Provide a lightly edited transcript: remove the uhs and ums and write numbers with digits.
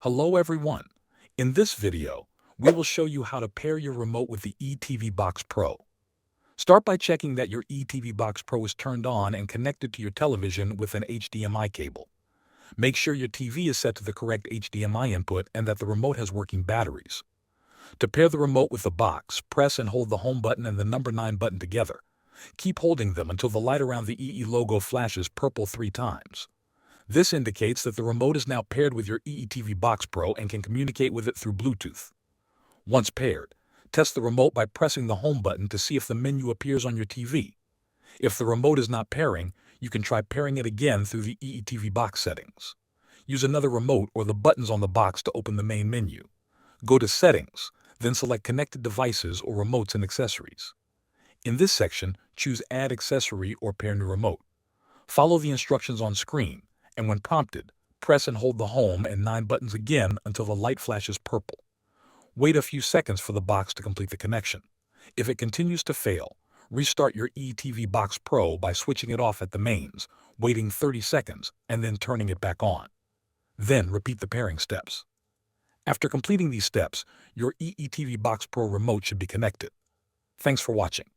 Hello everyone. In this video, we will show you how to pair your remote with the eTV Box Pro. Start by checking that your eTV Box Pro is turned on and connected to your television with an HDMI cable. Make sure your TV is set to the correct HDMI input and that the remote has working batteries. To pair the remote with the box, press and hold the home button and the number 9 button together. Keep holding them until the light around the EE logo flashes purple 3 times. This indicates that the remote is now paired with your eTV Box Pro and can communicate with it through Bluetooth. Once paired, test the remote by pressing the home button to see if the menu appears on your TV. If the remote is not pairing, you can try pairing it again through the eTV Box settings. Use another remote or the buttons on the box to open the main menu. Go to Settings, then select Connected Devices or Remotes and Accessories. In this section, choose Add Accessory or Pair New Remote. Follow the instructions on screen, and when prompted, press and hold the home and 9 buttons again until the light flashes purple. Wait a few seconds for the box to complete the connection. If it continues to fail, restart your eTV Box Pro by switching it off at the mains, waiting 30 seconds, and then turning it back on. Then repeat the pairing steps. After completing these steps, your eTV Box Pro remote should be connected. Thanks for watching.